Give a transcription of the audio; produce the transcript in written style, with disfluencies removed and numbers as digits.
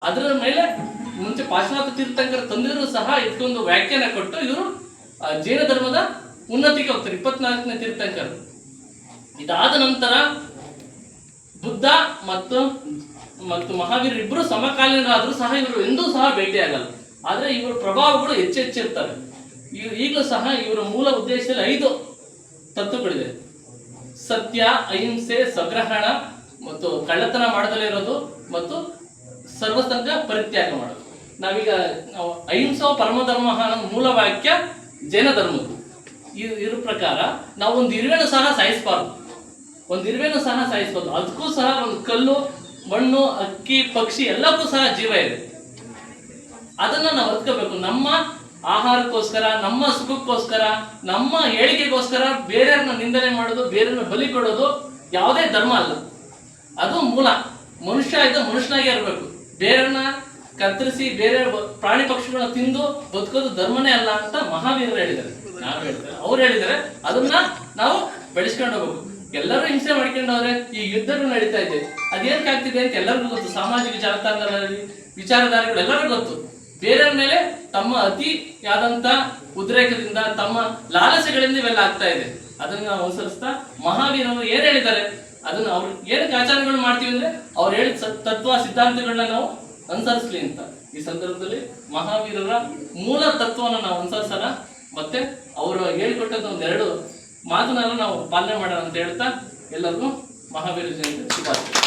ಅದರ ಮೇಲೆ ಮುಂಚೆ ಪಾಶ್ಚಾತ್ಯ ತೀರ್ಥಂಕರ ತಂದಿದ್ರು ಸಹ ಇದಕ್ಕೊಂದು ವ್ಯಾಖ್ಯಾನ ಕೊಟ್ಟು ಇವರು ಜೈನ ಧರ್ಮದ ಉನ್ನತಿಗೆ ಹೋಗ್ತಾರೆ. 24ನೇ ತೀರ್ಥಂಕರು. ಇದಾದ ನಂತರ ಬುದ್ಧ ಮತ್ತು ಮಹಾವೀರ ಇಬ್ಬರು ಸಮಕಾಲೀನರಾದ್ರೂ ಸಹ ಇವರು ಎಂದೂ ಸಹ ಭೇಟಿ ಆಗಲ್ಲ. ಆದ್ರೆ ಇವರ ಪ್ರಭಾವಗಳು ಹೆಚ್ಚಿರ್ತಾರೆ. ಈಗಲೂ ಸಹ ಇವರ ಮೂಲ ಉದ್ದೇಶದಲ್ಲಿ 5 ತತ್ವಗಳಿದೆ. ಸತ್ಯ, ಅಹಿಂಸೆ, ಸಗ್ರಹಣ ಮತ್ತು ಕಳ್ಳತನ ಮಾಡದಲೇ ಇರೋದು ಮತ್ತು ಸರ್ವಸಂಗ ಪರಿತ್ಯಾಗ ಮಾಡೋದು. ನಾವೀಗ ಅಹಿಂಸಾ ಪರಮಧರ್ಮ ಅನ್ನೋ ಮೂಲ ವಾಕ್ಯ ಜೈನ ಧರ್ಮದ್ದು. ಇದ್ರ ಪ್ರಕಾರ ನಾವು ಒಂದು ಇರುವೆನೂ ಸಹ ಸಾಯಿಸಬಾರ್ದು. ಅದಕ್ಕೂ ಸಹ ಒಂದು ಕಲ್ಲು, ಮಣ್ಣು, ಅಕ್ಕಿ, ಪಕ್ಷಿ ಎಲ್ಲಕ್ಕೂ ಸಹ ಜೀವ ಇದೆ. ಅದನ್ನ ನಾವು ಅರ್ತ್ಕೋಬೇಕು. ನಮ್ಮ ಆಹಾರಕ್ಕೋಸ್ಕರ, ನಮ್ಮ ಸುಖಕ್ಕೋಸ್ಕರ, ನಮ್ಮ ಏಳಿಗೆಗೋಸ್ಕರ ಬೇರೆಯವ್ರನ್ನ ನಿಂದನೆ ಮಾಡೋದು, ಬೇರೆಯವ್ರನ್ನ ಬಲಿ ಕೊಡೋದು ಯಾವುದೇ ಧರ್ಮ ಅಲ್ಲ. ಅದು ಮೂಲ. ಮನುಷ್ಯ ಇದ್ದ ಮನುಷ್ಯನಾಗೆ ಇರಬೇಕು. ಬೇರೆಯವ್ರನ್ನ ಕತ್ತರಿಸಿ ಬೇರೆ ಪ್ರಾಣಿ ಪಕ್ಷಿಗಳನ್ನ ತಿಂದು ಬದುಕೋದು ಧರ್ಮನೇ ಅಲ್ಲ ಅಂತ ಮಹಾವೀರರು ಹೇಳಿದ್ದಾರೆ. ಅವ್ರು ಹೇಳಿದ್ದಾರೆ. ಅದನ್ನ ನಾವು ಬೆಳೆಸ್ಕೊಂಡು ಹೋಗ್ಬೇಕು. ಎಲ್ಲರೂ ಹಿಂಸೆ ಮಾಡ್ಕೊಂಡವ್ರೆ. ಈ ಯುದ್ಧಗಳು ನಡೀತಾ ಇದೆ. ಅದೇನಕ್ಕೆ ಆಗ್ತಿದೆ ಅಂತ ಎಲ್ಲರಿಗೂ ಗೊತ್ತು. ಸಾಮಾಜಿಕ ಜಾಲತಾಣಗಳಲ್ಲಿ ವಿಚಾರಧಾರೆಗಳು ಎಲ್ಲರಿಗೂ ಗೊತ್ತು. ಬೇರೆಯವ್ರ ಮೇಲೆ ತಮ್ಮ ಅತಿಯಾದಂತ ಉದ್ರೇಕದಿಂದ, ತಮ್ಮ ಲಾಲಸೆಗಳಿಂದ ಇವೆಲ್ಲ ಆಗ್ತಾ ಇದೆ. ಅದನ್ನ ನಾವು ಅನುಸರಿಸ್ತಾ ಮಹಾವೀರರು ಏನ್ ಹೇಳಿದ್ದಾರೆ ಅದನ್ನ ಅವ್ರು ಏನಕ್ಕೆ ಆಚರಣೆಗಳು ಮಾಡ್ತೀವಿ ಅಂದ್ರೆ ಅವ್ರು ಹೇಳಿದ ತತ್ವ ಸಿದ್ಧಾಂತಗಳನ್ನ ನಾವು ಅನುಸರಿಸ್ಲಿ ಅಂತ. ಈ ಸಂದರ್ಭದಲ್ಲಿ ಮಹಾವೀರರ ಮೂಲ ತತ್ವವನ್ನು ನಾವು ಅನುಸರಿಸೋಣ. ಮತ್ತೆ ಅವರು ಹೇಳಿಕೊಟ್ಟದ 2 ಮಾತನ್ನೆಲ್ಲ ನಾವು ಪಾಲನೆ ಮಾಡೋಣ ಅಂತ ಹೇಳ್ತಾ ಎಲ್ಲರಿಗೂ ಮಹಾವೀರ ಜಯಂತಿ ಶುಭಾಶಯ.